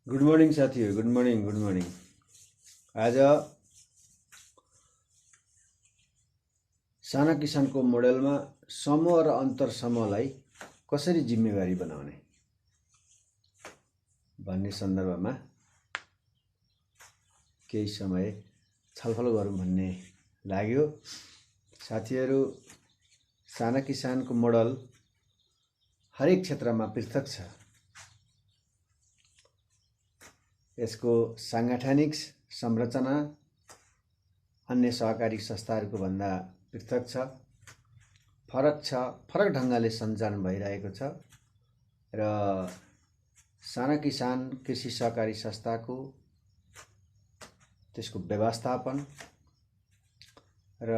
Good morning साथीहरू, good morning good morning. आज साना किसानको मोडेलमा समूह र अन्तर समूहलाई कसरी जिम्मेवारी बनाउने भन्ने सन्दर्भमा केही समय छलफल गरौँ भन्ने लाग्यो। साथीहरू, साना किसानको मोडल हरेक क्षेत्रमा पृथक छ। यसको सांगठनिक संरचना अन्य सहकारी संस्थाहरूको भन्दा पृथक छ, फरक ढङ्गले सञ्चालन भइरहेको छ र साना किसान कृषि सहकारी संस्थाको त्यसको व्यवस्थापन र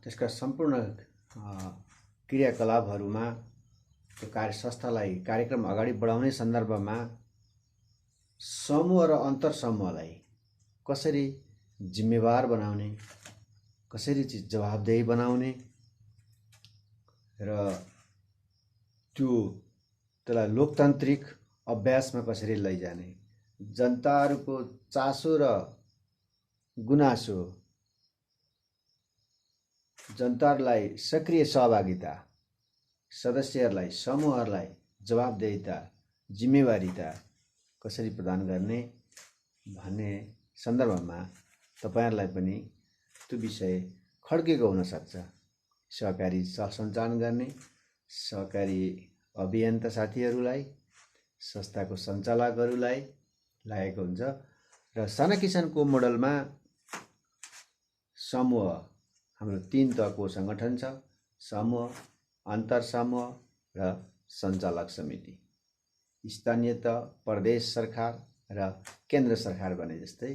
त्यसका सम्पूर्ण क्रियाकलापहरूमा त्यो कार्य संस्थालाई कार्यक्रम अगाडि बढाउने सन्दर्भमा समूह र अन्तर समूहलाई कसरी जिम्मेवार बनाउने, कसरी जवाबदेही बनाउने र त्यसलाई लोकतान्त्रिक अभ्यासमा कसरी लैजाने, जनताहरूको चासो र गुनासो, जनताहरूलाई सक्रिय सहभागिता, सदस्यहरूलाई समूहहरूलाई जवाबदेहिता, जिम्मेवारीता कसरी प्रदान गर्ने भन्ने सन्दर्भमा तपाईहरुलाई पनि त्यो विषय खड्केको हुन सक्छ। सहकारी सञ्चालन गर्ने सहकारी अभियन्ता साथीहरूलाई, संस्थाको सञ्चालकहरूलाई लागेको हुन्छ र साना किसानको मोडलमा समूह हाम्रो 3 तहको संगठन छ: समूह, अन्तर समूह र सञ्चालक समिति। स्थानीय तह, प्रदेश सरकार र केन्द्र सरकार भने जस्तै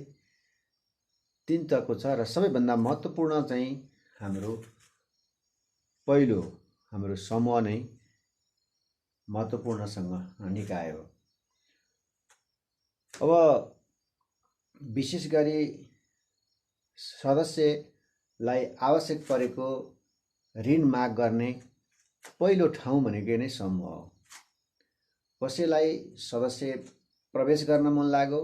3 तहको छ र सबैभन्दा महत्त्वपूर्ण चाहिँ हाम्रो पहिलो हाम्रो समूह नै महत्त्वपूर्णसँग निकाय हो। अब विशेष गरी सदस्यलाई आवश्यक परेको ऋण माग गर्ने पहिलो ठाउँ भनेकै नै समूह हो। कसैलाई सदस्य प्रवेश गर्न मन लाग्यो,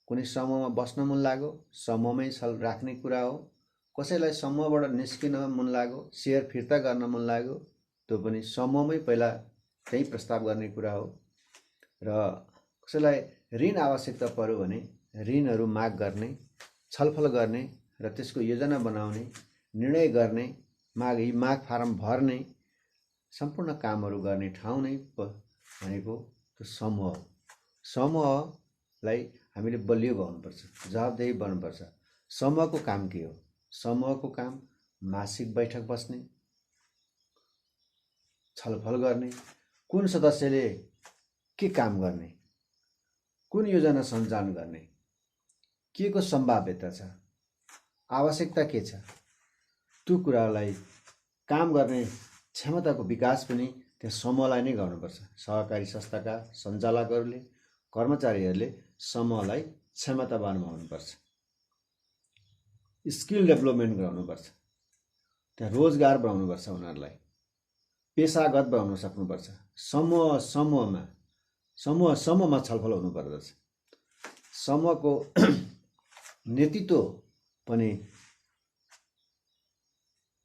कुनै समूहमा बस्न मन लाग्यो, समूहमै राख्ने कुरा हो। कसैलाई समूहबाट निस्किन मन लाग्यो, सेयर फिर्ता गर्न मन लाग्यो, त्यो पनि समूहमै पहिला त्यही प्रस्ताव गर्ने कुरा हो। र कसैलाई ऋण आवश्यकता पर्यो भने ऋणहरू माग गर्ने, छलफल गर्ने र त्यसको योजना बनाउने, निर्णय गर्ने, माग फारम भर्ने, सम्पूर्ण कामहरू गर्ने ठाउँ नै भनेको त्यो समूह हो। समूहलाई हामीले बलियो बनाउनुपर्छ, जवाबदेही बनाउनुपर्छ। समूहको काम के हो? समूहको काम मासिक बैठक बस्ने, छलफल गर्ने, कुन सदस्यले के काम गर्ने, कुन योजना सञ्चालन गर्ने, के को सम्भाव्यता छ, आवश्यकता के छ, त्यो कुरालाई काम गर्ने क्षमताको विकास पनि त्यो समूहलाई नै गर्नुपर्छ। सहकारी संस्थाका सञ्चालकहरूले, कर्मचारीहरूले समूहलाई क्षमतावान बनाउनुपर्छ, स्किल डेभलपमेन्ट गराउनुपर्छ, त्यहाँ रोजगार बनाउनुपर्छ, उनीहरूलाई पेशागत बनाउन सक्नुपर्छ। समूहमा छलफल हुनुपर्दछ। समूहको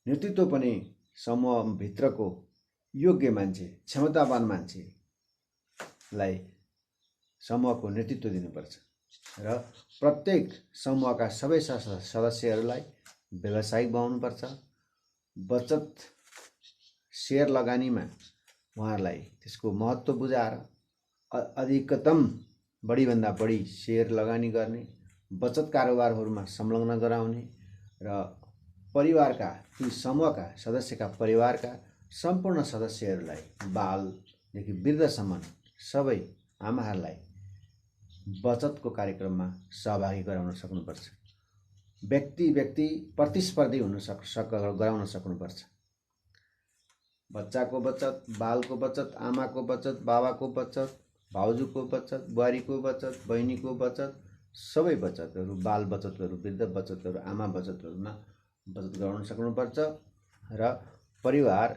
नेतृत्व पनि समूहभित्रको योग्य मान्छे, क्षमतावान मान्छेलाई समूहको नेतृत्व दिनुपर्छ र प्रत्येक समूहका सबै सदस्यहरूलाई व्यावसायिक बनाउनुपर्छ। बचत सेयर लगानीमा उहाँहरूलाई त्यसको महत्त्व बुझाएर अधिकतम बढीभन्दा बढी सेयर लगानी गर्ने, बचत कारोबारहरूमा संलग्न गराउने र परिवारका ती समूहका सदस्यका परिवारका सम्पूर्ण सदस्यहरूलाई बालदेखि वृद्धसम्म सबै आमाहरूलाई बचतको कार्यक्रममा सहभागी गराउन सक्नुपर्छ। व्यक्ति प्रतिस्पर्धी हुन गराउन सक्नुपर्छ। बच्चाको बचत, बालको बचत, आमाको बचत, बाबाको बचत, भाउजूको बचत, बुहारीको बचत, बहिनीको बचत, सबै बचतहरू, बाल बचतहरू, वृद्ध बचतहरू, आमा बचतहरूमा बचत गराउन सक्नुपर्छ र परिवार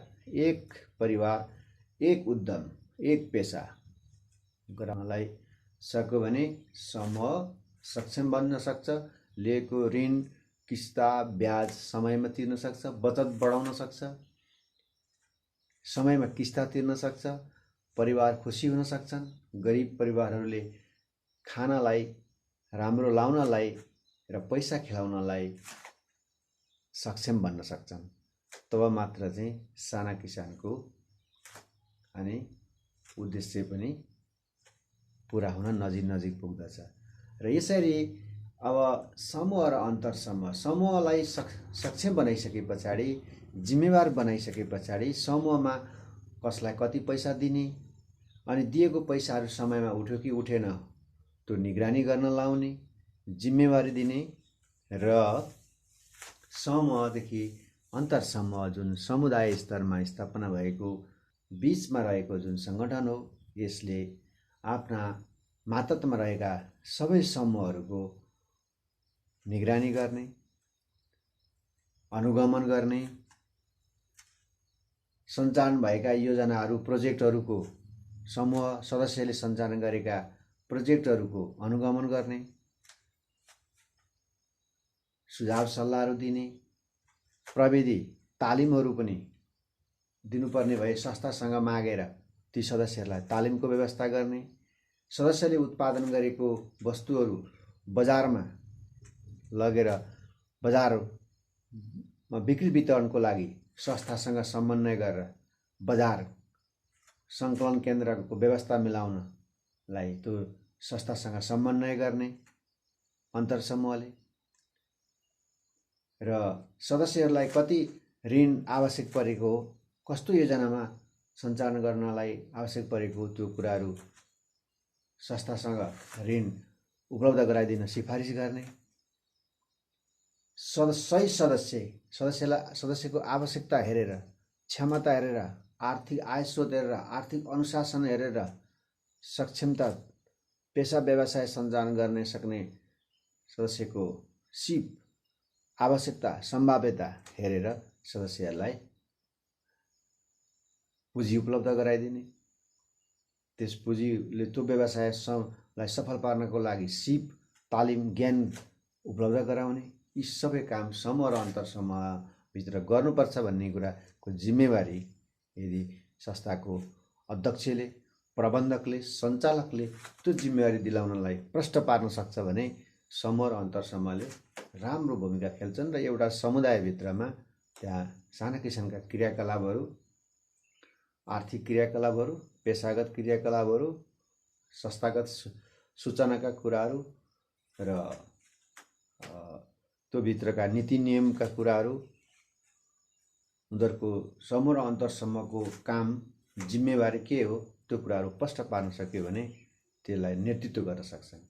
एक उद्यम, एक पेशा गराउनलाई सक्यो भने समूह सक्षम बन्न सक्छ, लिएको ऋण किस्ता ब्याज समयमा तिर्न सक्छ, बचत बढाउन सक्छ, समयमा किस्ता तिर्न सक्छ, परिवार खुसी हुन सक्छन्। गरिब परिवारहरूले खानलाई, राम्रो लाउनलाई र पैसा खेलाउनलाई सक्षम बन्न सक्छन्। तब मात्र चाहिँ साना किसानको अनि उद्देश्य पनि पुरा हुन नजिक पुग्दछ। र यसरी अब समूह र अन्तर समूह, समूहलाई सक्षम बनाइसके पछाडि, जिम्मेवार बनाइसके पछाडि समूहमा कसलाई कति पैसा दिने, अनि दिएको पैसाहरू समयमा उठ्यो कि उठेन त्यो निगरानी गर्न लाउने, जिम्मेवारी दिने, र समूहदेखि अन्तर समूह जुन समुदाय स्तरमा स्थापना भएको बीचमा रहेको जुन सङ्गठन हो, यसले आफ्ना मातहतमा रहेका सबै समूहहरूको निगरानी गर्ने, अनुगमन गर्ने, सञ्चालन भएका योजनाहरू, प्रोजेक्टहरूको, समूह सदस्यले सञ्चालन गरेका प्रोजेक्टहरूको अनुगमन गर्ने, सुझाव सल्लाहहरू दिने, प्रविधि तालिमहरू पनि दिनुपर्ने भए संस्थासँग मागेर ती सदस्यहरूलाई तालिमको व्यवस्था गर्ने, सदस्यले उत्पादन गरेको वस्तुहरू बजारमा लगेर बजारमा बिक्री वितरणको लागि संस्थासँग समन्वय गरेर बजार सङ्कलन केन्द्रको व्यवस्था मिलाउनलाई त्यो संस्थासँग समन्वय गर्ने अन्तर समूहले, र सदस्यहरूलाई कति ऋण आवश्यक परेको हो, कस्तो योजनामा सञ्चालन गर्नलाई आवश्यक परेको त्यो कुराहरू संस्थासँग ऋण उपलब्ध गराइदिन सिफारिस गर्ने, सही सदस्यको आवश्यकता हेरेर, क्षमता हेरेर, आर्थिक आय स्रोत हेरेर, आर्थिक अनुशासन हेरेर, सक्षमता, पेसा व्यवसाय सञ्चालन गर्न सक्ने सदस्यको सिप, आवश्यकता, सम्भाव्यता हेरेर सदस्यहरूलाई पुँजी उपलब्ध गराइदिने, त्यस पुँजीले त्यो व्यवसायलाई सफल पार्नको लागि सिप, तालिम, ज्ञान उपलब्ध गराउने, यी सबै काम समूह र अन्तर समूहभित्र गर्नुपर्छ भन्ने कुराको जिम्मेवारी यदि संस्थाको अध्यक्षले, प्रबन्धकले, सञ्चालकले त्यो जिम्मेवारी दिलाउनलाई प्रष्ट पार्न सक्छ भने समूह र अन्तर समूहले राम्रो भूमिका खेल्छन् र एउटा समुदायभित्रमा त्यहाँ साना किसिमका क्रियाकलापहरू, आर्थिक क्रियाकलापहरू, पेसागत क्रियाकलापहरू, संस्थागत सूचनाका कुराहरू र त्यो भित्रका नीति नियमका कुराहरू, उनीहरूको समूह र अन्तर समूहको काम जिम्मेवारी के हो त्यो कुराहरू स्पष्ट पार्न सक्यो भने त्यसलाई नेतृत्व गर्न सक्छन्।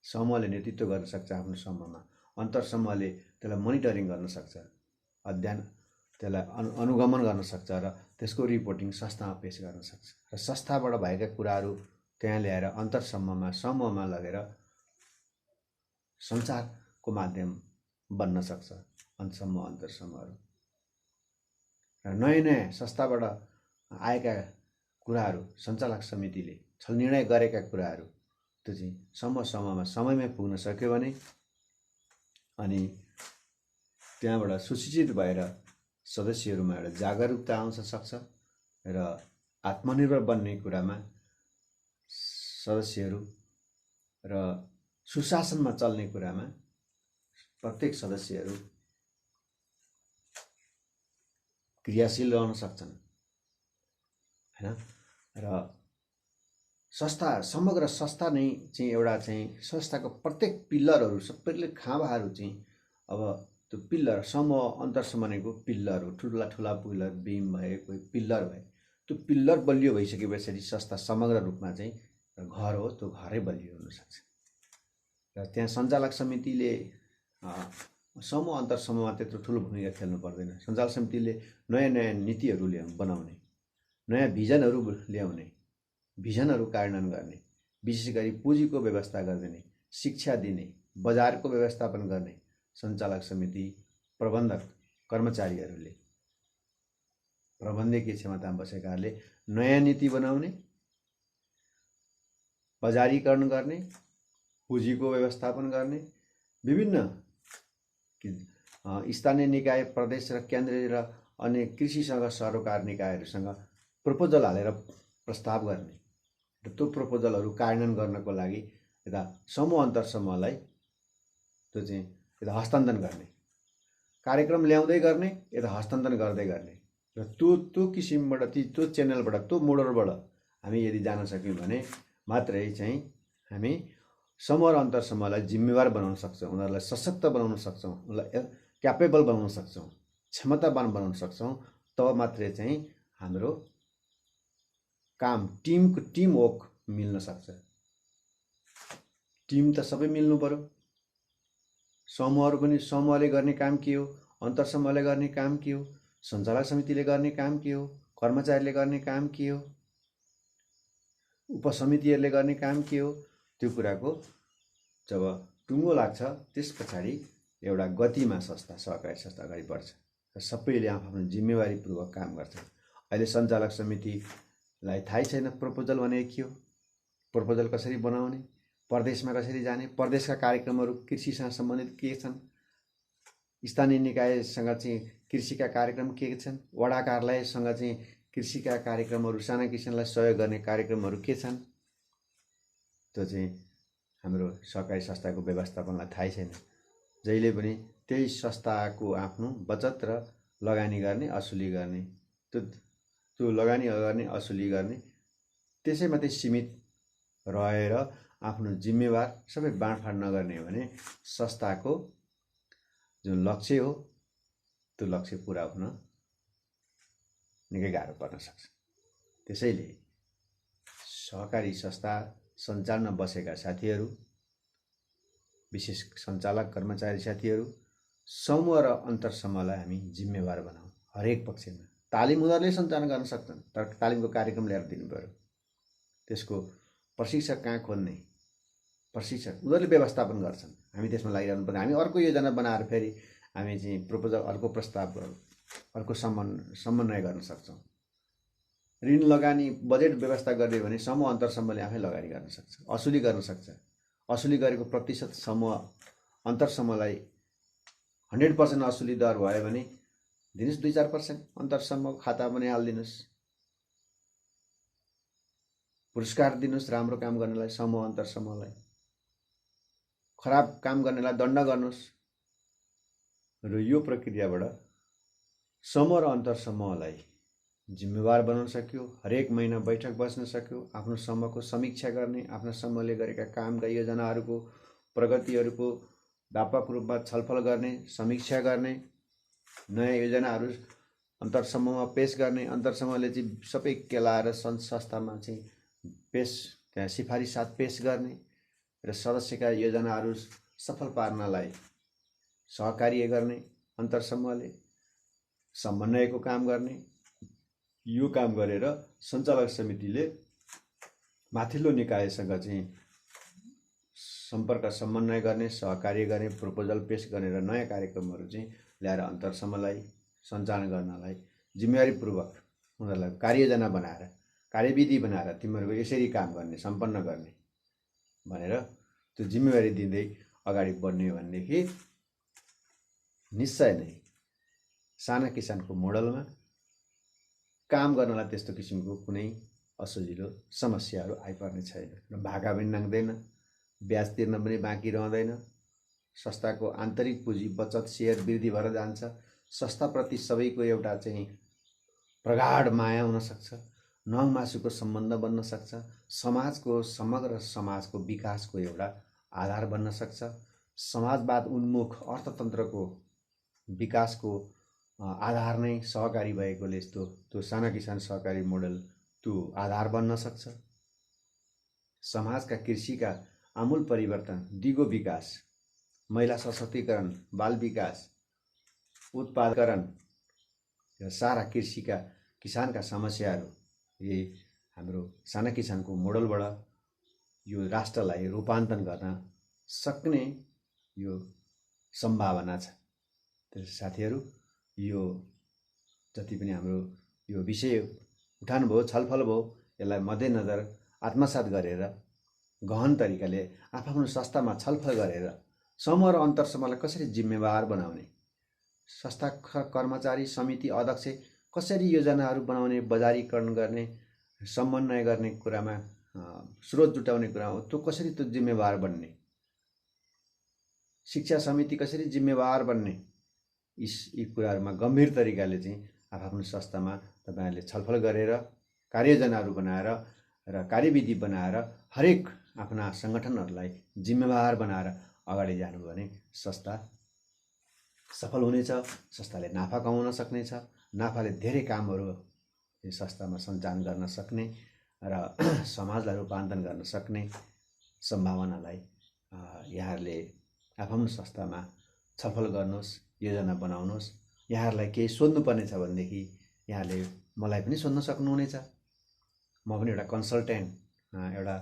समूहले नेतृत्व गर्न सक्छ आफ्नो समूहमा, अन्तर समूहले त्यसलाई मोनिटरिङ गर्न सक्छ, अध्ययन त्यसलाई अनुगमन गर्न सक्छ र त्यसको रिपोर्टिङ संस्थामा पेश गर्न सक्छ र संस्थाबाट भएका कुराहरू त्यहाँ ल्याएर अन्तर समूहमा लगेर सञ्चारको माध्यम बन्न सक्छ समूह अन्तर समूहहरू। र नयाँ संस्थाबाट आएका कुराहरू सञ्चालक समितिले छल निर्णय गरेका कुराहरू त्यो चाहिँ समूहमा समयमै पुग्न सक्यो भने अनि त्यहाँबाट सुशिक्षित भएर सदस्यहरूमा एउटा जागरुकता आउन सक्छ र आत्मनिर्भर बन्ने कुरामा सदस्यहरू र सुशासनमा चल्ने कुरामा प्रत्येक सदस्यहरू क्रियाशील रहन सक्छन् हैन। र संस्था, समग्र संस्था नै चाहिँ एउटा चाहिँ संस्थाको प्रत्येक पिल्लरहरू, सबैले खाँबाहरू चाहिँ अब त्यो पिल्लर, समूह अन्तर समूहको पिल्लर हो, ठुला पिल्लर, बिम भए, कोही पिल्लर भए, त्यो पिल्लर बलियो भइसकेपछि संस्था समग्र रूपमा चाहिँ घर हो, त्यो घरै बलियो हुन सक्छ। र त्यहाँ सञ्चालक समितिले समूह अन्तर समूहमा त्यत्रो ठुलो भूमिका खेल्नु पर्दैन। सञ्चालक समितिले नयाँ नीतिहरू बनाउने, नयाँ भिजनहरू ल्याउने, भिजनहरू कार्यान्वयन गर्ने, विशेष गरी पुँजीको व्यवस्था गरिदिने, शिक्षा दिने, बजारको व्यवस्थापन गर्ने सञ्चालक समिति, प्रबन्धक, कर्मचारीहरूले, प्रबन्धकीय क्षमतामा बसेकाहरूले नयाँ नीति बनाउने, बजारीकरण गर्ने, पुँजीको व्यवस्थापन गर्ने, विभिन्न स्थानीय निकाय, प्रदेश र केन्द्रीय र अन्य कृषिसँग सरोकार निकायहरूसँग प्रपोजल हालेर प्रस्ताव गर्ने र त्यो प्रपोजलहरू कार्यान्वयन गर्नको लागि यता समूह अन्तर समूहलाई त्यो चाहिँ यता हस्तान्तरण गर्ने, कार्यक्रम ल्याउँदै गर्ने, यता हस्तान्तरण गर्दै गर्ने र त्यो किसिमबाट त्यो च्यानलबाट त्यो मोडलबाट हामी यदि जान सक्यौँ भने मात्रै चाहिँ हामी समूह र अन्तर समूहलाई जिम्मेवार बनाउन सक्छौँ, उनीहरूलाई सशक्त बनाउन सक्छौँ, उनीहरूलाई क्यापेबल बनाउन सक्छौँ, क्षमतावान बनाउन सक्छौँ। तब मात्रै चाहिँ हाम्रो काम टिम वर्क मिल्न सक्छ। टिम त सबै मिल्नु पर्यो। समूहहरू पनि समूहले गर्ने काम के हो, अन्तर समूहले गर्ने काम के हो, सञ्चालक समितिले गर्ने काम के हो, कर्मचारीले गर्ने काम के हो, उपसमितिहरूले गर्ने काम के हो, त्यो कुराको जब टुङ्गो लाग्छ त्यस पछाडि एउटा गतिमा संस्था, सहकारी संस्था अगाडि बढ्छ र सबैले आफ्नो जिम्मेवारीपूर्वक काम गर्छ। अहिले सञ्चालक समितिलाई थाहै छैन प्रपोजल भनेको के हो, प्रपोजल कसरी बनाउने, प्रदेशमा कसरी जाने, प्रदेशका कार्यक्रमहरू कृषिसँग सम्बन्धित के छन्, स्थानीय निकायसँग चाहिँ कृषिका कार्यक्रम के छन्, वडा कार्यालयसँग चाहिँ कृषिका कार्यक्रमहरू, साना किसानलाई सहयोग गर्ने कार्यक्रमहरू के छन्, त्यो चाहिँ हाम्रो सहकारी संस्थाको व्यवस्थापनलाई थाहै छैन। जहिले पनि त्यही संस्थाको आफ्नो बचत र लगानी गर्ने, असुली गर्ने, त्यो लगानी गर्ने, असुली गर्ने त्यसै मात्रै सीमित रहेर आफ्नो जिम्मेवार सबै बाँडफाँड नगर्ने हो भने संस्थाको जुन लक्ष्य हो त्यो लक्ष्य पुरा हुन निकै गाह्रो पर्न सक्छ। त्यसैले सहकारी संस्था सञ्चालनमा बसेका साथीहरू, विशेष सञ्चालक कर्मचारी साथीहरू, समूह र अन्तर समूहलाई हामी जिम्मेवार बनाऊ। हरेक पक्षमा तालिम उनीहरूले सञ्चालन गर्न सक्छन्, तर तालिमको कार्यक्रम ल्याएर दिनु पर्यो। त्यसको प्रशिक्षक कहाँ खोज्ने, प्रशिक्षक उनीहरूले व्यवस्थापन गर्छन्, हामी त्यसमा लागिरहनु पर्छ। हामी अर्को योजना बनाएर फेरि हामी चाहिँ प्रपोजल, अर्को प्रस्ताव, अर्को समन्वय गर्न सक्छौँ। ऋण लगानी बजेट व्यवस्था गर्ने भने समूह अन्तर समूहले आफै लगानी गर्न सक्छ, असुली गर्न सक्छ। असुली गरेको प्रतिशत समूह अन्तर समूहलाई 100% असुली दर भयो भने दिनुहोस् 2-4% अन्तर समूहको खाता पनि हालिदिनुहोस्, पुरस्कार दिनुहोस् राम्रो काम गर्नेलाई, समूह अन्तर समूहलाई। खराब काम गर्नेलाई दण्ड गर्नुहोस्। र यो प्रक्रियाबाट समूह र अन्तर समूहलाई जिम्मेवार बनाउन सक्यो, हरेक महिना बैठक बस्न सक्यो, आफ्नो समूहको समीक्षा गर्ने, आफ्नो समूहले गरेका कामका योजनाहरूको प्रगतिहरूको व्यापक रूपमा छलफल गर्ने, समीक्षा गर्ने, नयाँ योजनाहरू अन्तर समूहमा पेश गर्ने, अन्तर समूहले चाहिँ सबै केलाएर संस्थामा चाहिँ त्यहाँ सिफारिसात पेश गर्ने र सदस्यका योजनाहरू सफल पार्नलाई सहकार्य गर्ने, अन्तर समूहले समन्वयको काम गर्ने। यो काम गरेर सञ्चालक समितिले माथिल्लो निकायसँग चाहिँ सम्पर्क समन्वय गर्ने, सहकार्य गर्ने, प्रपोजल पेश गर्ने र नयाँ कार्यक्रमहरू चाहिँ ल्याएर अन्तर समूहलाई सञ्चालन गर्नलाई जिम्मेवारीपूर्वक उनीहरूलाई कार्ययोजना बनाएर, कार्यविधि बनाएर तिमीहरूको यसरी काम गर्ने, सम्पन्न गर्ने भनेर त्यो जिम्मेवारी दिँदै अगाडि बढ्ने हो भनेदेखि निश्चय नै साना किसानको मोडलमा काम गर्नलाई त्यस्तो किसिमको कुनै असजिलो समस्याहरू आइपर्ने छैन र भागा पनि नाग्दैन, ब्याज तिर्न पनि बाँकी रहँदैन। संस्थाको आन्तरिक पुँजी, बचत, सेयर वृद्धि भएर जान्छ। संस्थाप्रति सबैको एउटा चाहिँ प्रगाढ माया हुन सक्छ, नङ मासुको सम्बन्ध बन्न सक्छ, समाजको समग्र समाजको विकासको एउटा आधार बन्न सक्छ। समाजवाद उन्मुख अर्थतन्त्रको विकासको आधार नै सहकारी भएकोले त्यो साना किसान सहकारी मोडल त्यो आधार बन्न सक्छ। समाजका कृषिका आमूल परिवर्तन, दिगो विकास, महिला सशक्तिकरण, बाल विकास, उत्पादकरण र सारा कृषिका किसानका समस्याहरू यही हाम्रो साना किसानको मोडलबाट यो राष्ट्रलाई रूपान्तरण गर्न सक्ने यो सम्भावना छ। त्यसैले साथीहरू, यो जति पनि हाम्रो यो विषय उठाउनु भयो, छलफल भयो, यसलाई मध्यनजर आत्मसात गरेर गहन तरिकाले आफ्नो संस्थामा छलफल गरेर समूह र अन्तर समूहलाई कसरी जिम्मेवार बनाउने, संस्था कर्मचारी समिति अध्यक्ष कसरी योजनाहरू बनाउने, बजारीकरण गर्ने, समन्वय गर्ने कुरामा स्रोत जुटाउने कुरामा त्यो कसरी त्यो जिम्मेवार बन्ने, शिक्षा समिति कसरी जिम्मेवार बन्ने, यी कुराहरूमा गम्भीर तरिकाले चाहिँ आफ्नो संस्थामा तपाईहरुले छलफल गरेर कार्ययोजनाहरू बनाएर र कार्यविधि बनाएर हरेक आफ्ना संगठनहरूलाई जिम्मेवार बनाएर अगाडि जानु भने संस्था सफल हुनेछ, संस्थाले नाफा कमाउन सक्नेछ, नाफाले धेरै कामहरू यस संस्थामा सञ्चालन गर्न सक्ने र समाजलाई रूपान्तरण गर्न सक्ने सम्भावनालाई यहाँहरूले आफ्नो संस्थामा छलफल गर्नुहोस्, योजना बनाउनुहोस्। यहाँहरूलाई केही सोध्नुपर्ने छ भनेदेखि यहाँले मलाई पनि सोध्न सक्नुहुनेछ। म पनि एउटा कन्सल्टेन्ट, एउटा